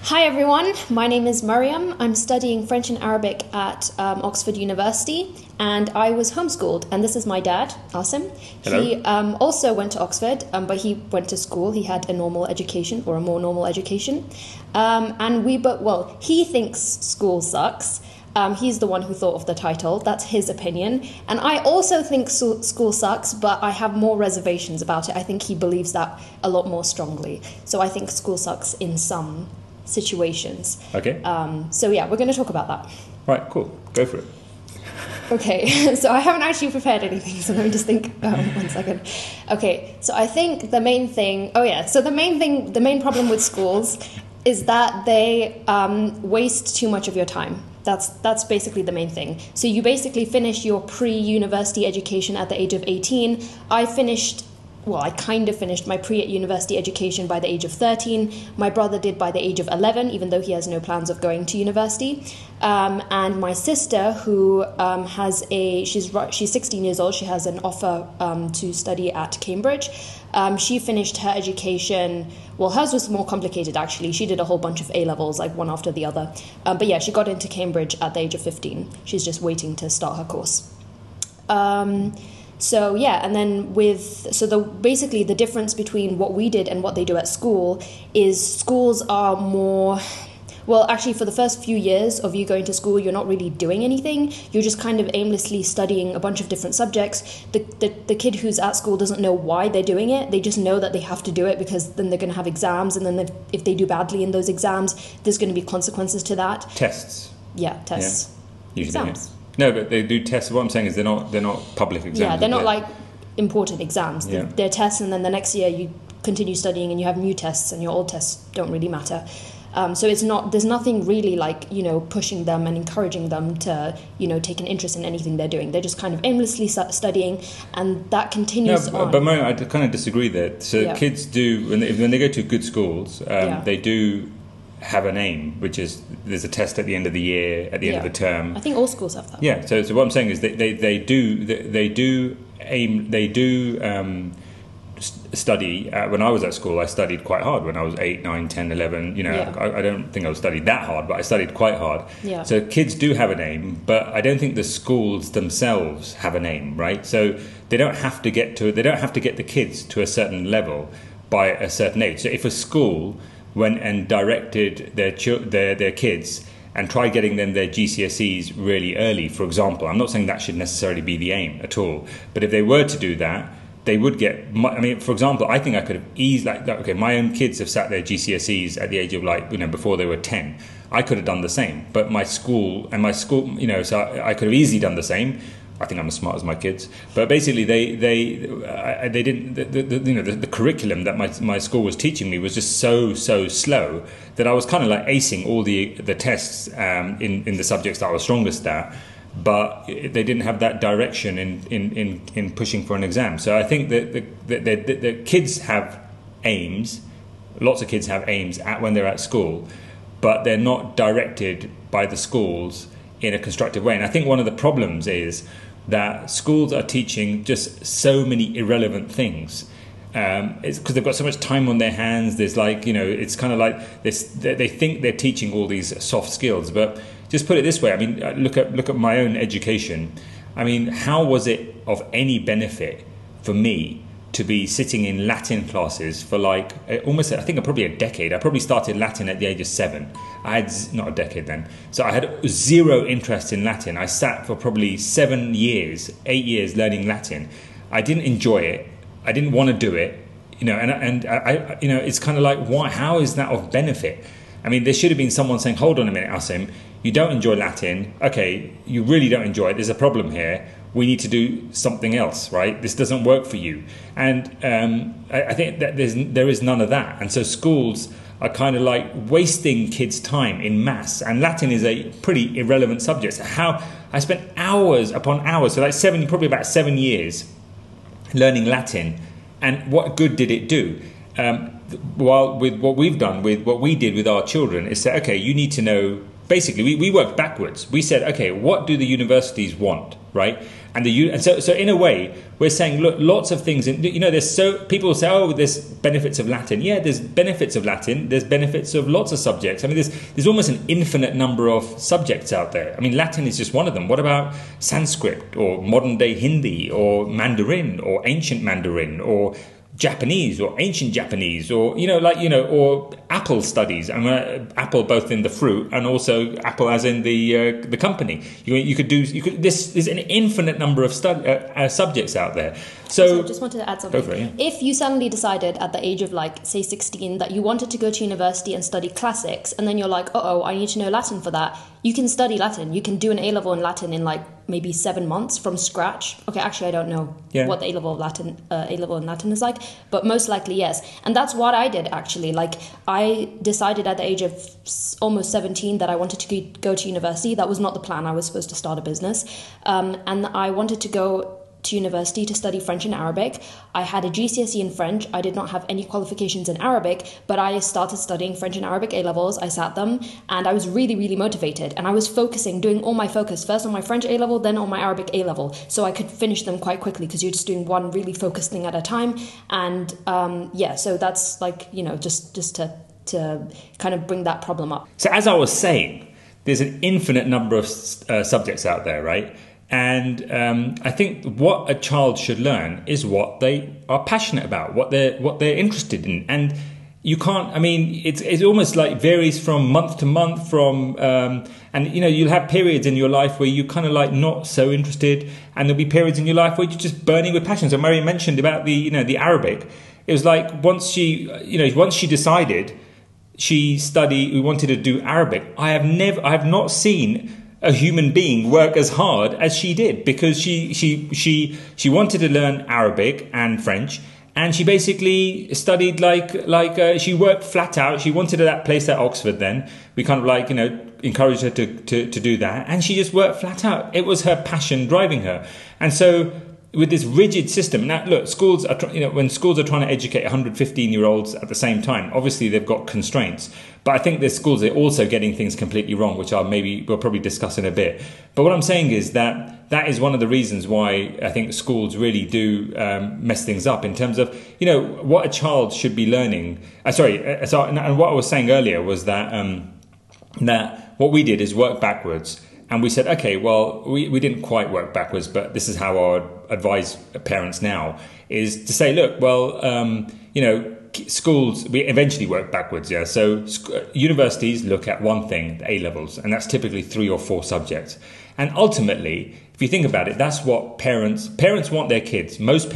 Hi everyone, my name is Mariam. I'm studying French and Arabic at Oxford University, and I was homeschooled. And this is my dad, Asim. Hello. He also went to Oxford, but he went to school. He had a normal education, or a more normal education. He thinks school sucks. He's the one who thought of the title. That's his opinion. And I also think school sucks, but I have more reservations about it. I think he believes that a lot more strongly. So I think school sucks in some situations. Okay. We're going to talk about that. Right, cool. Go for it. Okay, so I haven't actually prepared anything, so let me just think 1 second. Okay, so I think the main problem with schools is that they waste too much of your time. That's basically the main thing. So you basically finish your pre-university education at the age of 18. I kind of finished my pre-university education by the age of 13. My brother did by the age of 11, even though he has no plans of going to university. And my sister, who she's 16 years old, she has an offer to study at Cambridge. She finished her education, hers was more complicated actually. She did a whole bunch of A-levels, like one after the other. She got into Cambridge at the age of 15. She's just waiting to start her course. Basically the difference between what we did and what they do at school is schools are more, for the first few years of you going to school, you're not really doing anything. You're just kind of aimlessly studying a bunch of different subjects. The kid who's at school doesn't know why they're doing it. They just know that they have to do it because then they're going to have exams, and then if they do badly in those exams, there's going to be consequences to that. Tests. Yeah, tests. Yeah. Usually, exams. Yeah. No, but they do tests. What I'm saying is they're not public exams. Yeah, they're not like important exams. Yeah. They're tests, and then the next year you continue studying and you have new tests, and your old tests don't really matter. So there's nothing really like, pushing them and encouraging them to, take an interest in anything they're doing. They're just kind of aimlessly studying, and that continues on. But Mariam, I kind of disagree there. So kids do, when they go to good schools, they do have an aim, which is there's a test at the end of the year, at the end of the term. I think all schools have that. Yeah. So what I'm saying is they do study. When I was at school, I studied quite hard. When I was 8, 9, 10, 11, I don't think I studied that hard, but I studied quite hard. Yeah. So kids do have an aim, but I don't think the schools themselves have an aim, right? So they don't have to get the kids to a certain level by a certain age. So if a school went and directed their kids and tried getting them their GCSEs really early, for example, I'm not saying that should necessarily be the aim at all, but if they were to do that, they would get, for example, I think I could have easily, my own kids have sat their GCSEs at the age of before they were 10. I could have done the same, but my school, so I could have easily done the same. I think I'm as smart as my kids, but basically they didn't. The curriculum that my school was teaching me was just so slow that I was kind of like acing all the tests in the subjects that I was strongest at, but they didn't have that direction in pushing for an exam. So I think that the kids have aims. Lots of kids have aims when they're at school, but they're not directed by the schools in a constructive way. And I think one of the problems is that schools are teaching just so many irrelevant things. It's because they've got so much time on their hands. There's it's kind of like this. They think they're teaching all these soft skills, but just put it this way. Look at my own education. How was it of any benefit for me to be sitting in Latin classes for probably a decade? I probably started Latin at the age of 7. I had not a decade then. So I had zero interest in Latin. I sat for probably 7 years, 8 years learning Latin. I didn't enjoy it. I didn't want to do it. It's kind of like, why? How is that of benefit? There should have been someone saying, hold on a minute, Asim, you don't enjoy Latin. Okay, you really don't enjoy it. There's a problem here. We need to do something else, right? This doesn't work for you. And I think that there is none of that. And so schools are kind of like wasting kids' time in maths. And Latin is a pretty irrelevant subject. So I spent hours upon hours, so probably about 7 years learning Latin. And what good did it do? While with what we've done, with what we did with our children, is say, okay, you need to know basically we worked backwards. We said, okay, what do the universities want, right? And so in a way, we're saying, look, lots of things. There's people say, oh, there's benefits of Latin. Yeah, there's benefits of Latin. There's benefits of lots of subjects. I mean, there's almost an infinite number of subjects out there. I mean, Latin is just one of them. What about Sanskrit or modern day Hindi or Mandarin or ancient Mandarin or Japanese or ancient Japanese or or Apple studies. I mean, Apple both in the fruit and also Apple as in the company. There's an infinite number of subjects out there. So I just wanted to add something. Go for it, yeah. If you suddenly decided at the age of say 16 that you wanted to go to university and study classics, and then you're like, I need to know Latin for that, you can study Latin. You can do an A-level in Latin in maybe 7 months from scratch. Okay, actually I don't know what the A-level in Latin is like, but most likely yes. And that's what I did actually. I decided at the age of almost 17 that I wanted to go to university. That was not the plan. I was supposed to start a business, and I wanted to go to university to study French and Arabic. I had a GCSE in French. I did not have any qualifications in Arabic, but I started studying French and Arabic A-levels. I sat them and I was really, really motivated. And I was doing all my focus, first on my French A-level, then on my Arabic A-level. So I could finish them quite quickly because you're just doing one really focused thing at a time. And so that's just to kind of bring that problem up. So as I was saying, there's an infinite number of subjects out there, right? And I think what a child should learn is what they are passionate about, what they're interested in. And you can't, I mean, it's almost like varies from month to month you'll have periods in your life where you're kind of not so interested, and there'll be periods in your life where you're just burning with passion. So Mariam mentioned about the Arabic. It was like once she decided we wanted to do Arabic, I have not seen a human being work as hard as she did, because she wanted to learn Arabic and French, and she basically studied she worked flat out. She wanted that place at Oxford. Then we kind of encouraged her to do that, and she just worked flat out. It was her passion driving her. And so with this rigid system, now look, schools are when schools are trying to educate 115-year-olds at the same time, obviously they've got constraints. But I think there's schools that are also getting things completely wrong, which we'll probably discuss in a bit. But what I'm saying is that is one of the reasons why I think schools really do mess things up in terms of what a child should be learning. And what I was saying earlier was that what we did is work backwards. And we said, okay, well, we didn't quite work backwards, but this is how I would advise parents now, is to say, look, well, schools, we eventually work backwards, yeah. So universities look at one thing, the A-levels, and that's typically 3 or 4 subjects. And ultimately, if you think about it, that's what parents want their kids. Most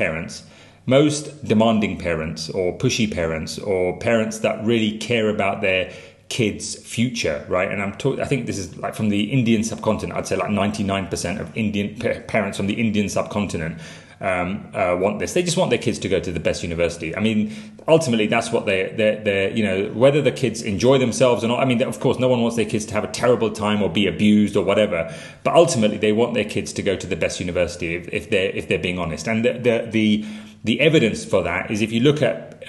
demanding parents or pushy parents or parents that really care about their kids' future, right? And I think this is from the Indian subcontinent. I'd say 99% of Indian parents from the Indian subcontinent want this. They just want their kids to go to the best university. I mean, ultimately, that's what they're whether the kids enjoy themselves or not. I mean, of course, no one wants their kids to have a terrible time or be abused or whatever. But ultimately, they want their kids to go to the best university if they're being honest. And the evidence for that is if you look at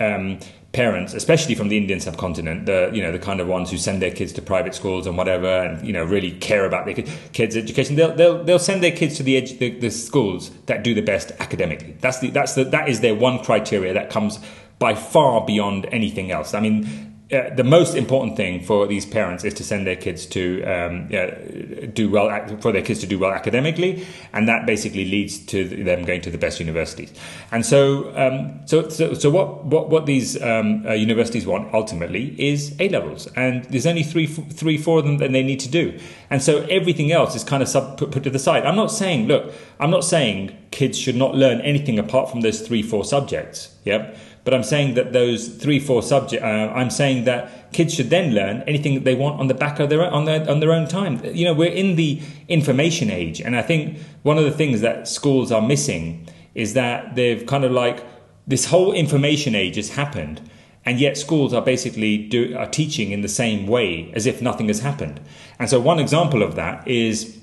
parents, especially from the Indian subcontinent, the kind of ones who send their kids to private schools and whatever, and really care about their kids' education, they'll send their kids to the schools that do the best academically. That is their one criteria that comes by far beyond anything else. I mean, the most important thing for these parents is to send their kids to do well academically, and that basically leads to them going to the best universities. And so what these universities want ultimately is A-levels, and there's only three, 4 of them that they need to do, and so everything else is kind of put to the side. I'm not saying kids should not learn anything apart from those 3, 4 subjects. Yep. But I'm saying that those 3, 4 subjects. I'm saying that kids should then learn anything that they want on the back of their own time. We're in the information age, and I think one of the things that schools are missing is that they've kind of this whole information age has happened, and yet schools are basically are teaching in the same way as if nothing has happened. And so one example of that is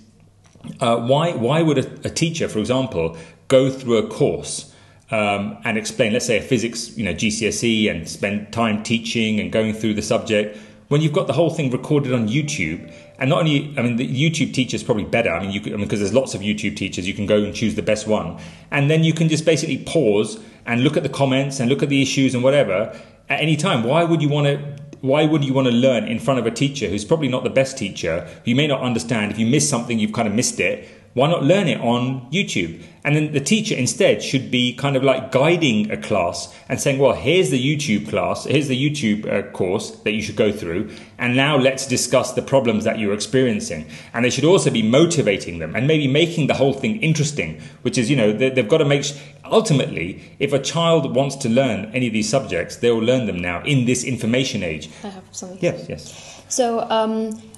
why would a teacher, for example, go through a course and explain, let's say, a physics, GCSE, and spend time teaching and going through the subject, when you've got the whole thing recorded on YouTube. And not only, I mean, the YouTube teacher's probably better. I mean, because there's lots of YouTube teachers, you can go and choose the best one. And then you can just basically pause and look at the comments and look at the issues and whatever at any time. Why would you want to learn in front of a teacher who's probably not the best teacher, who you may not understand? If you miss something, you've kind of missed it. Why not learn it on YouTube? And then the teacher instead should be kind of like guiding a class and saying, well, here's the YouTube class, here's the YouTube course that you should go through. And now let's discuss the problems that you're experiencing. And they should also be motivating them and maybe making the whole thing interesting, which is, they've got to make ultimately, if a child wants to learn any of these subjects, they will learn them now in this information age. I have something. Yes. So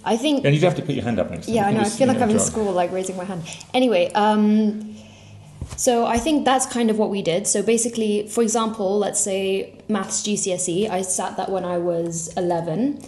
I think... And you have to put your hand up next time. Yeah, I know. I feel like I'm in school, like raising my hand. Anyway, so I think that's kind of what we did. So basically, for example, let's say maths GCSE, I sat that when I was 11.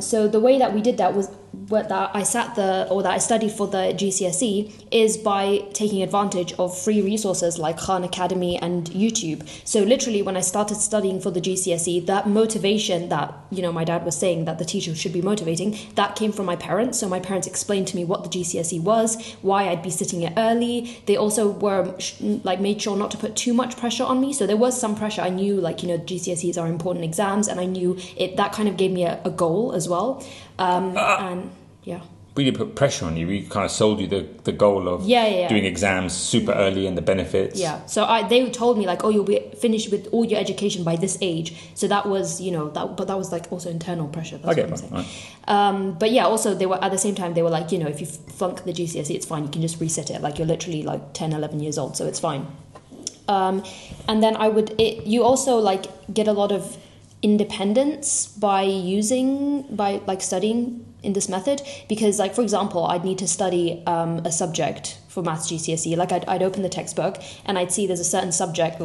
So the way that we did that was that I studied for the GCSE is by taking advantage of free resources like Khan Academy and YouTube. So literally when I started studying for the GCSE, that motivation that, my dad was saying that the teacher should be motivating, that came from my parents. So my parents explained to me what the GCSE was, why I'd be sitting it early. They also were made sure not to put too much pressure on me. So there was some pressure. I knew GCSEs are important exams, and I knew that kind of gave me a goal as well. And yeah. We didn't put pressure on you. We kind of sold you the goal of doing exams super early and the benefits. Yeah. So they told me you'll be finished with all your education by this age. So that was, but that was also internal pressure. That's what I'm saying. Right. But yeah, also they were at the same time, they were like, if you flunk the GCSE, it's fine. You can just reset it. You're literally 10, 11 years old. So it's fine. And then you also get a lot of independence by studying in this method, because for example, I'd need to study a subject for maths GCSE. I'd open the textbook and I'd see there's a certain subject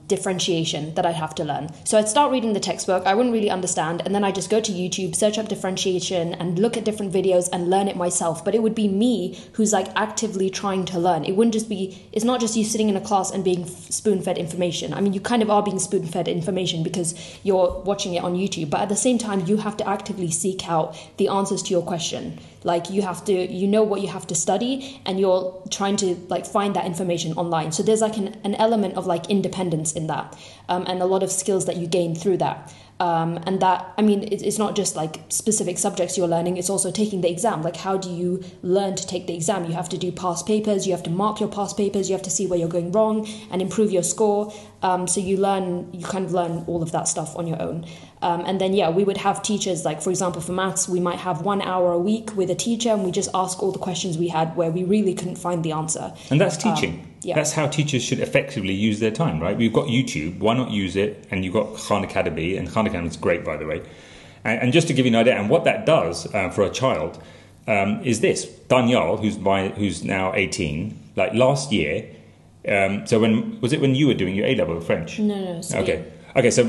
differentiation that I'd have to learn. So I'd start reading the textbook, I wouldn't really understand, and then I just go to YouTube, search up differentiation and look at different videos and learn it myself. But it would be me who's actively trying to learn. It's not just you sitting in a class and being spoon-fed information. I mean, you kind of are being spoon-fed information because you're watching it on YouTube, but at the same time, you have to actively seek out the answers to your question. You have to, what you have to study, and you're trying to find that information online. So there's an element of independence in that, and a lot of skills that you gain through that. And that, I mean, it's not just specific subjects you're learning, it's also taking the exam. How do you learn to take the exam? You have to do past papers, you have to mark your past papers, you have to see where you're going wrong and improve your score. So you kind of learn all of that stuff on your own. And then, we would have teachers, for example, for maths, we might have 1 hour a week with a teacher, and we just ask all the questions we had where we really couldn't find the answer. And that's teaching. That's how teachers should effectively use their time, right? We've got YouTube, why not use it? And you've got Khan Academy, and Khan Academy is great, by the way. And just to give you an idea, and what that does for a child is this. Daniel, who's now 18, wast year, so when you were doing your A-level French? No. Okay, so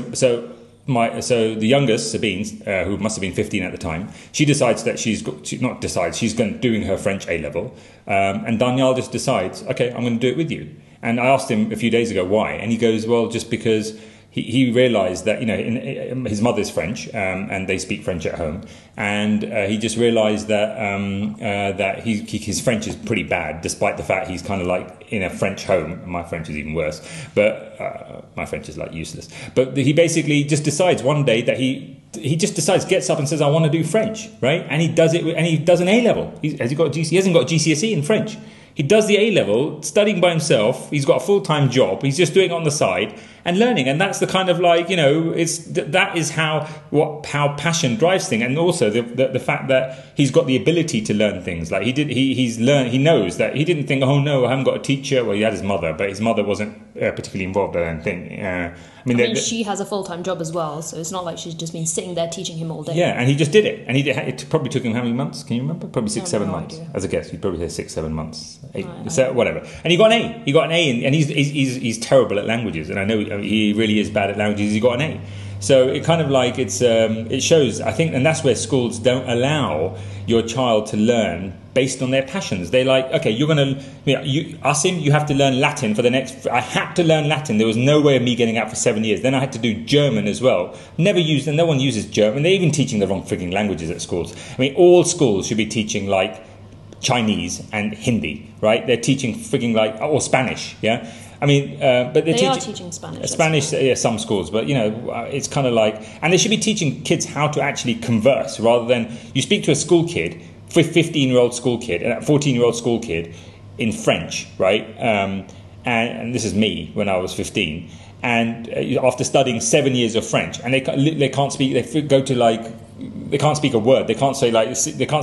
the youngest, Sabine, who must have been 15 at the time, she decides that she's doing her French A-level, and Daniel just decides, okay, I'm going to do it with you. And I asked him a few days ago why, and he goes, well, just because he realised that his mother's French, and they speak French at home, and he just realised that his French is pretty bad, despite the fact he's kind of in a French home. My French is even worse, but my French is useless. But he basically just decides one day that he gets up and says, I want to do French, right? And he does it, and he does an A-level. He hasn't got GCSE in French. He does the A-level, studying by himself. He's got a full-time job. He's just doing it on the side and learning. And that's the kind of that is how passion drives things. And also the fact that he's got the ability to learn things. He knows that he didn't think, oh no, I haven't got a teacher. Well, he had his mother, but his mother wasn't particularly involved, I don't think. I mean, she has a full-time job as well, so it's not like she's just been sitting there teaching him all day. Yeah, and he just did it. And it probably took him how many months? Can you remember? Probably 6-7 months. Idea. As a guess, you'd probably say 6-7 months. 8, so whatever. And he got an A. And he's terrible at languages. And I know he really is bad at languages. He got an A. So it kind of like it shows, I think, and that's where schools don't allow your child to learn based on their passions. They're like, okay, you're going to, Asim, you have to learn Latin for the next, I had to learn Latin. There was no way of me getting out for 7 years. Then I had to do German as well. Never used, and no one uses German. They're even teaching the wrong frigging languages at schools. I mean, all schools should be teaching like Chinese and Hindi, right? They're teaching frigging like, or Spanish, yeah? I mean, but they are teaching Spanish. Spanish, yeah, some schools, but it's kind of like, and they should be teaching kids how to actually converse rather than you speak to a school kid, 15-year-old school kid, and a 14-year-old school kid in French, right? And this is me when I was 15, and after studying 7 years of French, and they can't speak, they can't speak a word. They can't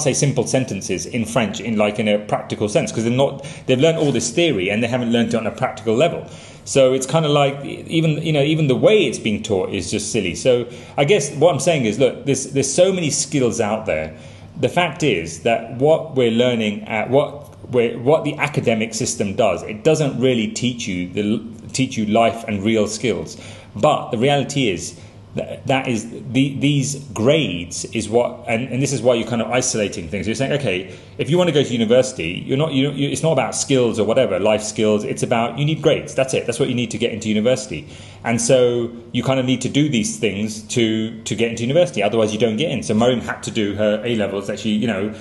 say simple sentences in French in a practical sense because they've learned all this theory and they haven't learned it on a practical level. So it's kind of like even the way it's being taught is just silly. So I guess what I'm saying is, look, there's so many skills out there. The fact is that what we're learning what the academic system does, it doesn't really teach you life and real skills. But the reality is these grades is what, and this is why you're kind of isolating things. You're saying, okay, if you want to go to university, it's not about skills or whatever, life skills. It's about, you need grades. That's it. That's what you need to get into university. And so you kind of need to do these things to get into university. Otherwise, you don't get in. So Mariam had to do her A levels. She had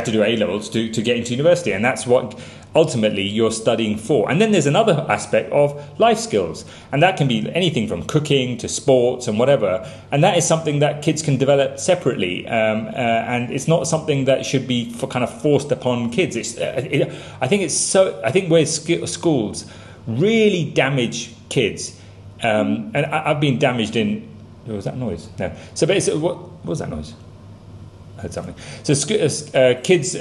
to do A levels to get into university, and that's what ultimately you're studying for. And then there's another aspect of life skills, and that can be anything from cooking to sports and whatever. And that is something that kids can develop separately, and it's not something that should be kind of forced upon kids. I think where schools really damage kids, and I've been damaged in. Was that noise? No. So basically, what was that noise? I heard something. So kids.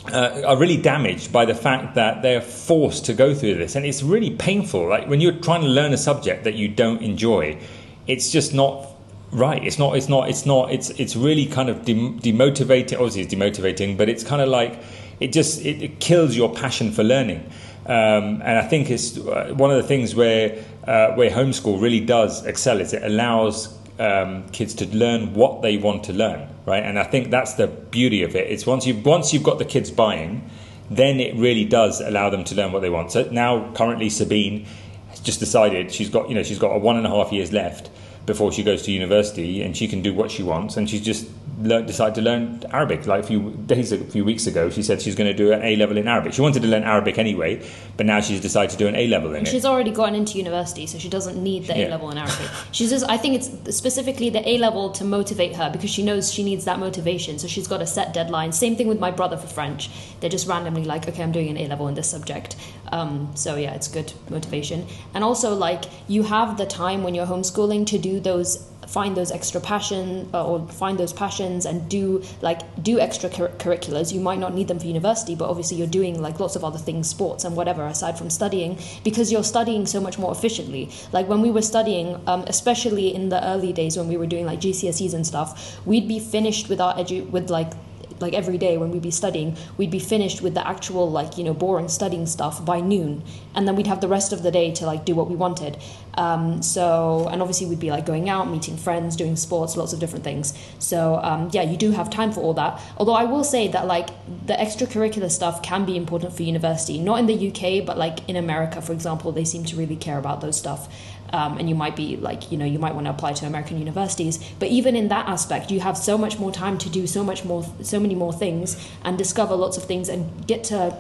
Are really damaged by the fact that they're forced to go through this, and it's really painful. Like when you're trying to learn a subject that you don't enjoy, it's just not right. It's really kind of demotivating. Obviously, it's demotivating, but it's kind of like it kills your passion for learning. And I think it's one of the things where homeschool really does excel is it allows kids to learn what they want to learn, right? And I think that's the beauty of it. It's once you've got the kids buying, then it really does allow them to learn what they want. So now, currently, Sabine has just decided she's got 1.5 years left before she goes to university, and she can do what she wants. And she's just decided to learn Arabic. Like a few weeks ago, she said she's going to do an A level in Arabic. She wanted to learn Arabic anyway, but now she's decided to do an A level in it. She's already gotten into university, so she doesn't need the A level in Arabic. I think it's specifically the A level to motivate her because she knows she needs that motivation. So she's got a set deadline. Same thing with my brother for French. They're just randomly like, okay, I'm doing an A level in this subject. So yeah, it's good motivation. And also, like, you have the time when you're homeschooling to find those extra passion or find those passions and do extracurriculars. You might not need them for university, but obviously you're doing like lots of other things, sports and whatever, aside from studying, because you're studying so much more efficiently. Like when we were studying, especially in the early days when we were doing like GCSEs and stuff, we'd be finished with our like every day when we'd be studying, we'd be finished with the actual boring studying stuff by noon, and then we'd have the rest of the day to like do what we wanted. And obviously we'd be like going out, meeting friends, doing sports, lots of different things. So you do have time for all that. Although I will say that like the extracurricular stuff can be important for university, not in the UK, but like in America, for example, they seem to really care about those stuff. And you might be like, you might want to apply to American universities. But even in that aspect, you have so much more time to do so many more things and discover lots of things and get to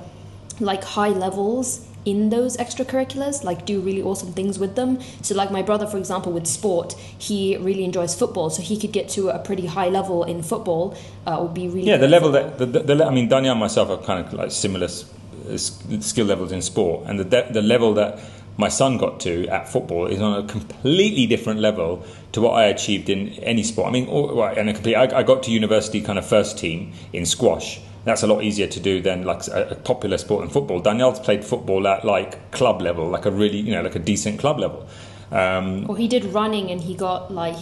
like high levels in those extracurriculars, like do really awesome things with them. So like my brother, for example, with sport, he really enjoys football, so he could get to a pretty high level in football. Would be really the level that I mean, Danya and myself are kind of like similar skill levels in sport, and the level that my son got to at football is on a completely different level to what I achieved in any sport. I mean, I got to university kind of first team in squash. That's a lot easier to do than like a popular sport in football. Daniel's played football at like club level, like a really, like a decent club level. Well, he did running and he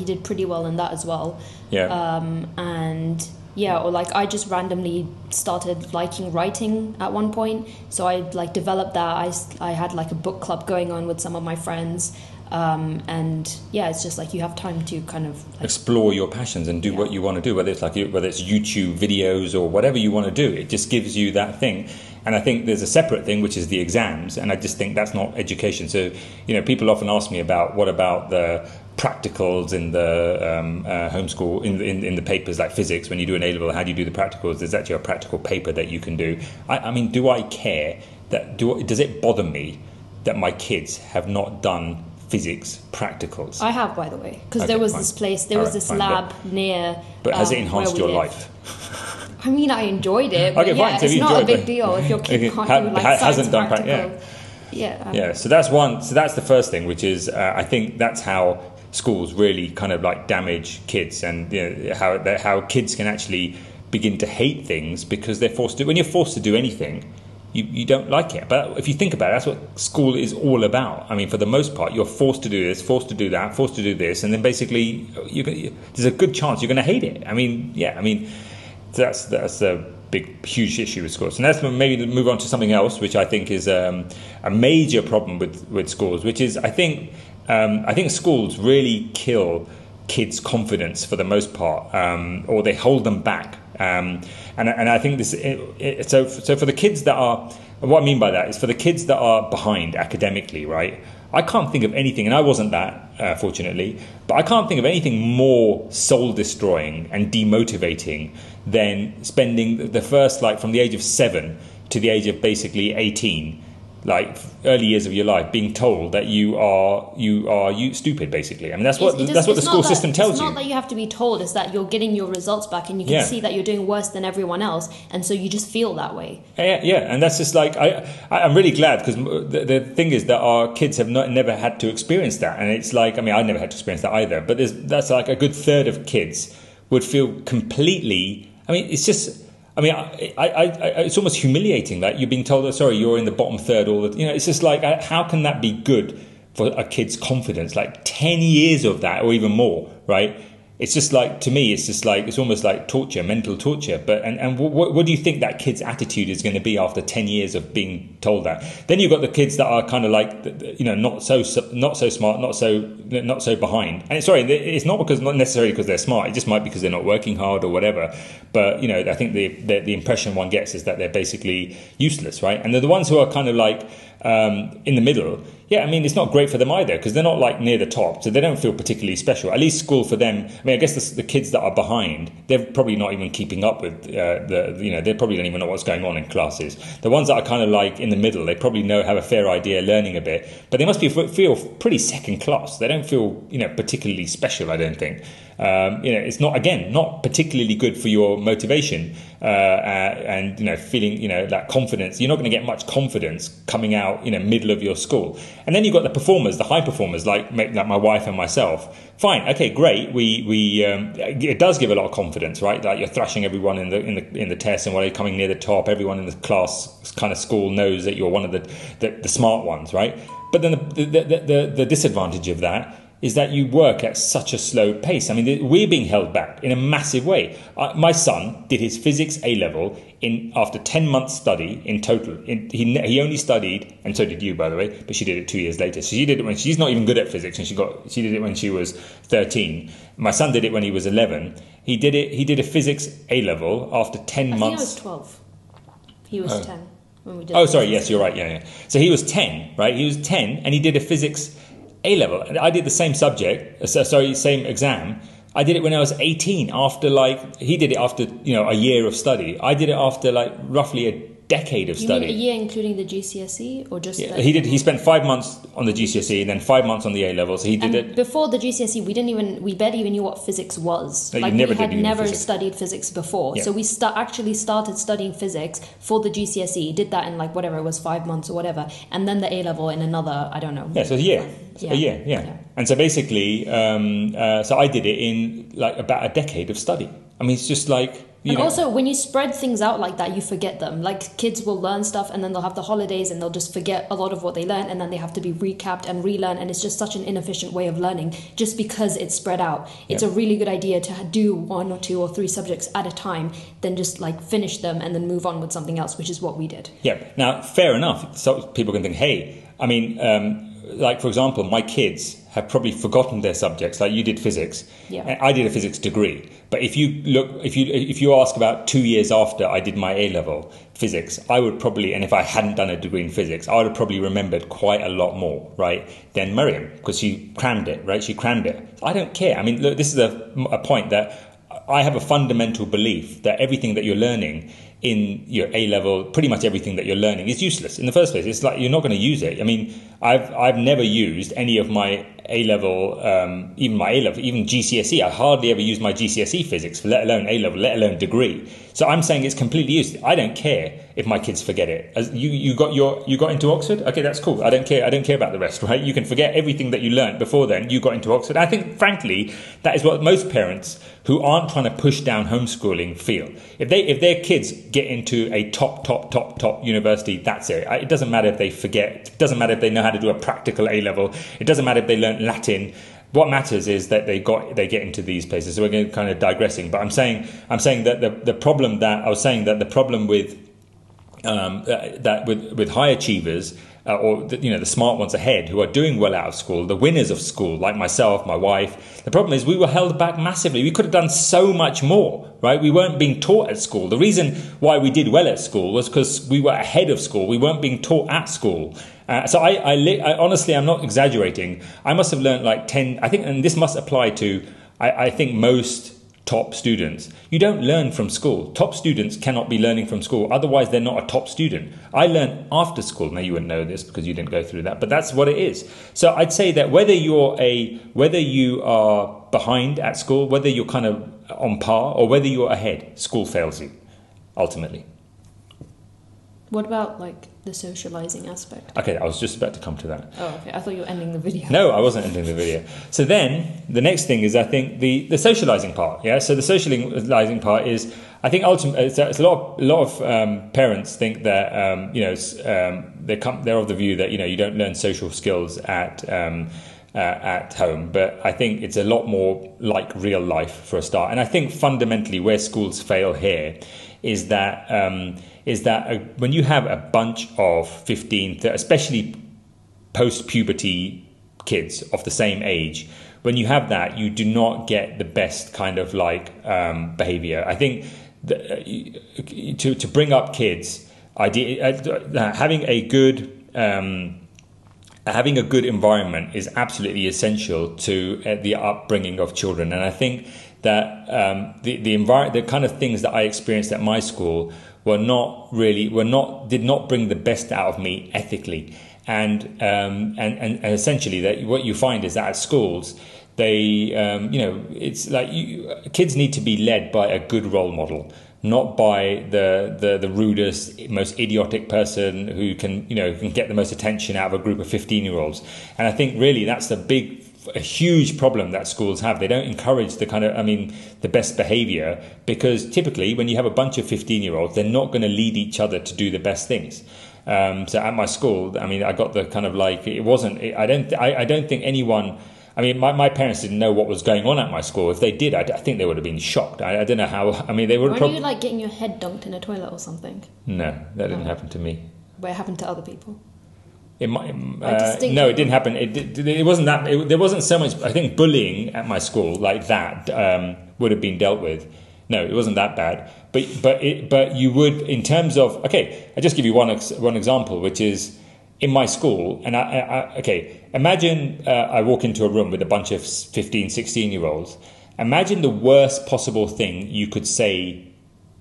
did pretty well in that as well. Yeah. Or like I just randomly started liking writing at one point. So I like developed that. I had like a book club going on with some of my friends. And yeah, it's just like you have time to kind of like, explore your passions and do what you want to do, whether it's YouTube videos or whatever you want to do. It just gives you that thing. And I think there's a separate thing, which is the exams, and I just think that's not education. So, people often ask me about what about the practicals in the homeschool, in the papers like physics. When you do an A-level, how do you do the practicals? There's actually a practical paper that you can do. I mean, do I care? Does it bother me that my kids have not done physics practicals? I have, by the way, because there was this place, was this lab near. But has it enhanced your life? I mean, I enjoyed it, but okay, fine. So it's not a big deal if your kid can't do like science practical. Yeah. So that's one. So that's the first thing, which is I think that's how schools really kind of like damage kids, and how kids can actually begin to hate things because they're forced to. When you're forced to do anything, you don't like it. But if you think about it, that's what school is all about. I mean, for the most part, you're forced to do this, forced to do that, forced to do this, and then basically there's a good chance you're going to hate it. I mean, that's a big, huge issue with schools. And let's maybe move on to something else, which I think is a major problem with schools, which is I think schools really kill kids' confidence for the most part, or they hold them back. And I think this. So for the kids that are, what I mean by that is for the kids that are behind academically, right? I can't think of anything, and I wasn't that, fortunately, but I can't think of anything more soul-destroying and demotivating than spending the first, like, from the age of 7 to the age of basically 18, like early years of your life, being told that you are stupid, basically. I mean, that's what the school system tells you. It's not that you have to be told; it's that you're getting your results back, and you can see that you're doing worse than everyone else, and so you just feel that way. Yeah, and that's just like I'm really glad, because the thing is that our kids have never had to experience that, and it's like, I mean, I never had to experience that either. But that's like a good third of kids would feel completely. I mean, it's just. I mean, it's almost humiliating that you're being told, oh, sorry, you're in the bottom third. It's just like, how can that be good for a kid's confidence? Like 10 years of that, or even more, right? It's just like, to me, it's just like, it's almost like torture, mental torture. But and what do you think that kid's attitude is going to be after 10 years of being told that? Then you've got the kids that are kind of like, not so smart, not so behind. And it's not necessarily because they're smart. It just might be because they're not working hard or whatever. But I think the impression one gets is that they're basically useless, right? And they're the ones who are kind of like in the middle. Yeah, I mean, it's not great for them either, because they're not like near the top, so they don't feel particularly special. At least school for them, I mean, I guess the kids that are behind, they're probably not even keeping up with they probably don't even know what's going on in classes. The ones that are kind of like in the middle, they probably have a fair idea, learning a bit, but they must feel pretty second class. They don't feel particularly special, I don't think. It's not particularly good for your motivation and feeling that confidence. You're not going to get much confidence coming out middle of your school. And then you've got the performers, the high performers like my wife and myself. Fine, okay, great. It does give a lot of confidence, right? Like you're thrashing everyone in the test, and while you're coming near the top, everyone in the class kind of school knows that you're one of the smart ones, right? But then the disadvantage of that is that you work at such a slow pace. I mean, we're being held back in a massive way. My son did his physics A-level after 10 months study in total. He only studied, and so did you, by the way, but she did it 2 years later. So she did it when she's not even good at physics, and she did it when she was 13. My son did it when he was 11. He did a physics A-level after 10 months. I think I was 12. He was 10 when we did. Oh, sorry, yes, you're right. Yeah. So he was 10, right? He was 10, and he did a physics A-level. And I did the same same exam. I did it when I was 18, he did it after, a year of study. I did it after roughly a decade of study. You mean a year including the GCSE or just? Yeah, he spent 5 months on the GCSE and then 5 months on the A-level. So he did it. Before the GCSE, we barely even knew what physics was. No, we had never studied physics before. Yeah. So we actually started studying physics for the GCSE, did that in 5 months or whatever. And then the A-level in another, I don't know. Yeah, so a year. A year, yeah. And so basically, so I did it in about a decade of study. I mean, it's just like... Also, when you spread things out like that, you forget them. Like, kids will learn stuff and then they'll have the holidays and they'll just forget a lot of what they learned, and then they have to be recapped and relearn, and it's just such an inefficient way of learning just because it's spread out. It's a really good idea to do 1 or 2 or 3 subjects at a time, then just finish them and then move on with something else, which is what we did. Yeah. Now, fair enough. So people can think, hey, I mean... like for example, my kids have probably forgotten their subjects. Like you did physics, Yeah. I did a physics degree. But if you ask about 2 years after I did my A level physics, I would probably, and if I hadn't done a degree in physics, I would have probably remembered quite a lot more, right, than Miriam, because she crammed it, right? She crammed it. I don't care. I mean, look, this is a point that I have a fundamental belief that everything that you're learning in your A level, pretty much everything that you're learning is useless in the first place. It's like you're not going to use it. I mean, I've never used any of my A level, even my A level, even GCSE. I hardly ever used my GCSE physics, let alone A level, let alone degree. So I'm saying it's completely useless. I don't care if my kids forget it. As you got into Oxford, okay, that's cool. I don't care about the rest, right? You can forget everything that you learned before then. You got into Oxford. I think, frankly, that is what most parents who aren't trying to push down homeschooling feel. If their kids get into a top university, that's it. It doesn't matter if they forget. It doesn't matter if they know how to do a practical A level. It doesn't matter if they learn Latin. What matters is that they get into these places. So we're going to kind of digressing, but I'm saying that the problem with with high achievers, or the smart ones ahead who are doing well out of school, the winners of school, like myself, my wife. The problem is we were held back massively. We could have done so much more, right? We weren't being taught at school. The reason why we did well at school was because we were ahead of school. We weren't being taught at school. So I honestly, I'm not exaggerating. I must have learned like 10, I think, and this must apply to, I think most top students. You don't learn from school. Top students cannot be learning from school. Otherwise, they're not a top student. I learned after school. Now, you wouldn't know this because you didn't go through that, but that's what it is. So I'd say that whether you are behind at school, whether you're kind of on par, or whether you're ahead, school fails you, ultimately. What about like the socializing aspect? Okay, I was just about to come to that. Oh, okay. I thought you were ending the video. No, I wasn't ending the video. So then the next thing is, I think, the socializing part. Yeah. So the socializing part is, I think, ultimately, it's a lot of parents think that they're of the view that you don't learn social skills at home, but I think it's a lot more like real life for a start. And I think fundamentally where schools fail here is that when you have a bunch of 15, especially post-puberty kids of the same age, when you have that, you do not get the best kind of behavior. I think to bring up kids, having a good environment is absolutely essential to the upbringing of children. And I think that the kind of things that I experienced at my school did not bring the best out of me ethically. And essentially that what you find is that at schools, it's like kids need to be led by a good role model, not by the rudest, most idiotic person who can get the most attention out of a group of 15-year-olds. And I think really that's a huge problem that schools have. They don't encourage the best behavior, because typically when you have a bunch of 15-year-olds, they're not going to lead each other to do the best things. So at my school, I got the kind of I don't think anyone. My parents didn't know what was going on at my school. If they did, I think they would have been shocked. I don't know how. They would. Were you getting your head dunked in a toilet or something? No, that didn't happen to me. But it happened to other people. It might, no, it didn't happen. It wasn't that. There wasn't so much. I think bullying at my school like that would have been dealt with. No, it wasn't that bad. But you would, in terms of, okay, I'll just give you one example, which is in my school. And imagine I walk into a room with a bunch of 15, 16-year-olds. Imagine the worst possible thing you could say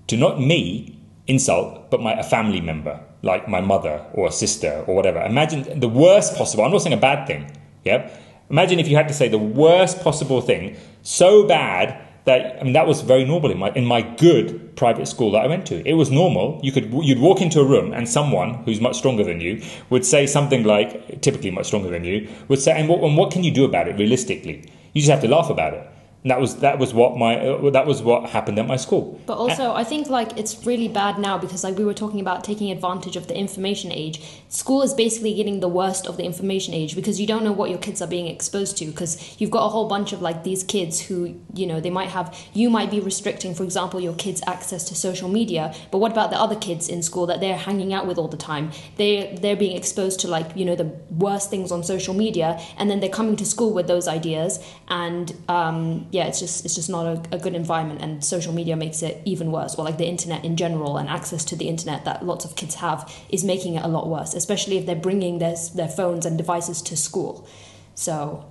to not me, insult, but a family member, like my mother or a sister or whatever. Imagine the worst possible. I'm not saying a bad thing. Yeah. Imagine if you had to say the worst possible thing, so bad that that was very normal in my good private school that I went to. It was normal. You'd walk into a room and someone who's much stronger than you would say something typically much stronger than you, would say, and what can you do about it realistically? You just have to laugh about it. And that was what happened at my school. But also, I think like it's really bad now because like we were talking about taking advantage of the information age. School is basically getting the worst of the information age because you don't know what your kids are being exposed to, because you've got a whole bunch of like these kids who, you know, you might be restricting, for example, your kids' access to social media. But what about the other kids in school that they're hanging out with all the time? They're being exposed to like, you know, the worst things on social media, and then they're coming to school with those ideas, and yeah, it's just not a good environment, and social media makes it even worse, or like the internet in general and access to the internet that lots of kids have is making it a lot worse, especially if they're bringing their phones and devices to school. So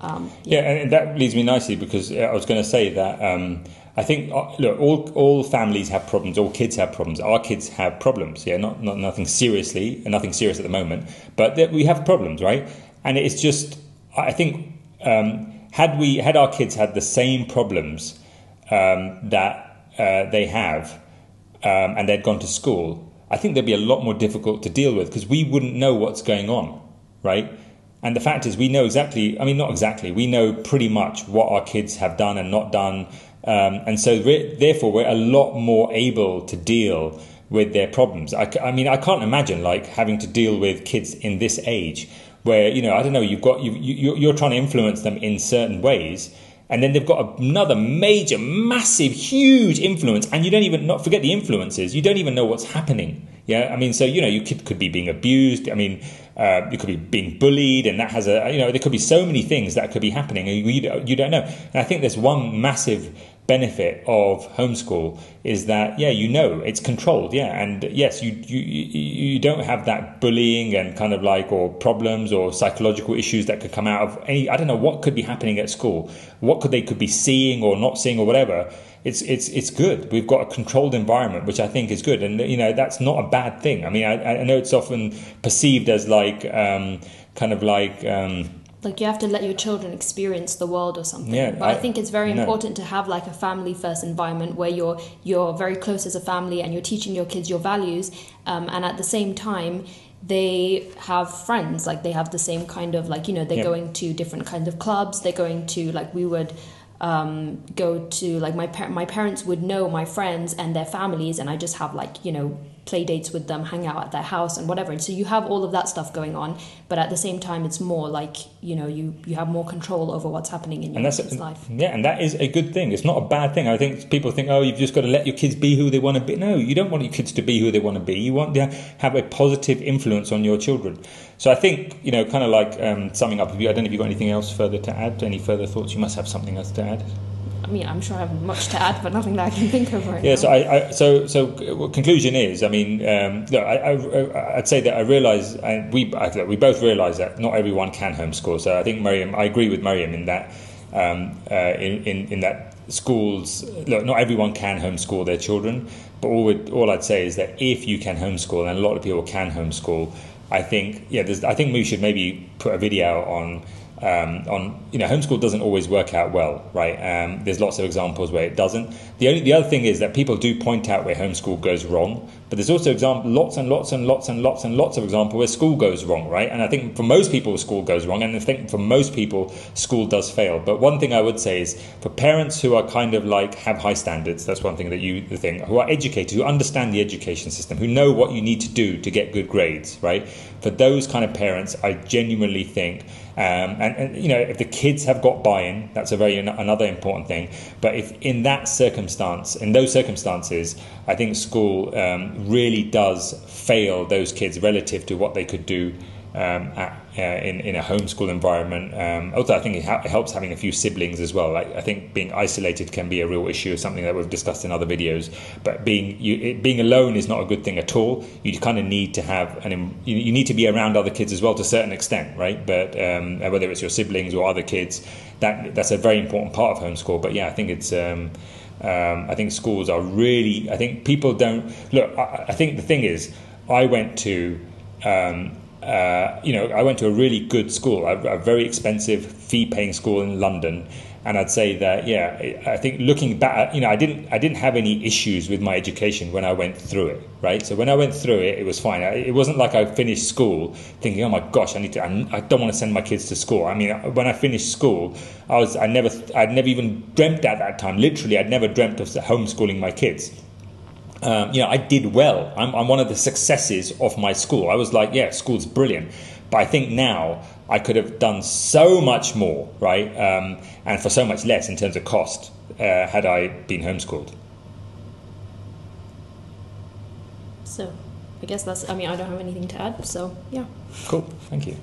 yeah, and that leads me nicely because I was going to say that I think look, all families have problems, all kids have problems. Our kids have problems, yeah, not nothing serious at the moment, but we have problems, right? And it's just, I think had our kids had the same problems that they have and they'd gone to school, I think they'd be a lot more difficult to deal with because we wouldn't know what's going on, right? And the fact is we know we know pretty much what our kids have done and not done. And so therefore we're a lot more able to deal with their problems. I mean, I can't imagine like having to deal with kids in this age where, you know, I don't know, you're trying to influence them in certain ways, and then they've got another major, massive, huge influence, and you don't even, not forget the influences, you don't even know what's happening. Yeah, I mean, so, you know, your kid could be being abused. I mean, you could be being bullied, and that has there could be so many things that could be happening, and you don't know. And I think there's one massive benefit of homeschool is that, yeah, you know, it's controlled, yeah, and yes, you don't have that bullying and kind of like, or problems or psychological issues that could come out of any, I don't know what could be happening at school, what could be seeing or not seeing or whatever. It's good. We've got a controlled environment, which I think is good, and you know, that's not a bad thing. I mean, I know it's often perceived as like like you have to let your children experience the world or something. Yeah, but I think it's very important to have like a family first environment where you're very close as a family and you're teaching your kids your values, and at the same time they have friends, like they have the same kind of like, you know, they're going to different kinds of clubs, they're going to like, we would go to like my parents would know my friends and their families, and I just have like, you know, play dates with them, hang out at their house and whatever. And so you have all of that stuff going on, but at the same time it's more like, you know, you have more control over what's happening in your kids' life. Yeah, and that is a good thing. It's not a bad thing. I think people think, oh, you've just got to let your kids be who they want to be. No, you don't want your kids to be who they want to be. You want to have a positive influence on your children. So I think, you know, kind of like summing up, I don't know if you've got anything else further to add, any further thoughts. You must have something else to add. I mean, I'm sure I have much to add, but nothing that I can think of right now. Yeah, so conclusion is, I mean, look, I'd say that I realise, and we both realise that not everyone can homeschool. So I think I agree with Mariam in that, in that schools, look, not everyone can homeschool their children, but all I'd say is that if you can homeschool, and a lot of people can homeschool, I think, I think we should maybe put a video on, you know, homeschool doesn't always work out well, right? There's lots of examples where it doesn't. The other thing is that people do point out where homeschool goes wrong, but there's also lots of examples where school goes wrong, right? And I think for most people school goes wrong, and I think for most people school does fail. But one thing I would say is for parents who are kind of like have high standards, that's one thing who are educated, who understand the education system, who know what you need to do to get good grades, right? For those kind of parents, I genuinely think, and you know, if the kids have got buy-in, that's another important thing. But if in those circumstances, I think school really does fail those kids relative to what they could do in a homeschool environment. Also, I think it helps having a few siblings as well. I think being isolated can be a real issue, something that we've discussed in other videos. But being alone is not a good thing at all. You kind of need to have you need to be around other kids as well to a certain extent, right? But whether it's your siblings or other kids, that's a very important part of homeschool. But yeah, I think it's. I think schools are really. I think people don't look. I think the thing is, I went to. I went to a really good school, a very expensive fee-paying school in London, And I'd say that, I think looking back, I didn't have any issues with my education when I went through it, right? So when I went through it, it was fine. It wasn't like I finished school thinking, oh my gosh, I don't want to send my kids to school. I mean, when I finished school, I'd never even dreamt at that time. Literally, I'd never dreamt of homeschooling my kids. I did well. I'm one of the successes of my school. I was like, yeah, school's brilliant. But I think now I could have done so much more, right? And for so much less in terms of cost had I been homeschooled. So I guess I don't have anything to add. So, yeah. Cool. Thank you.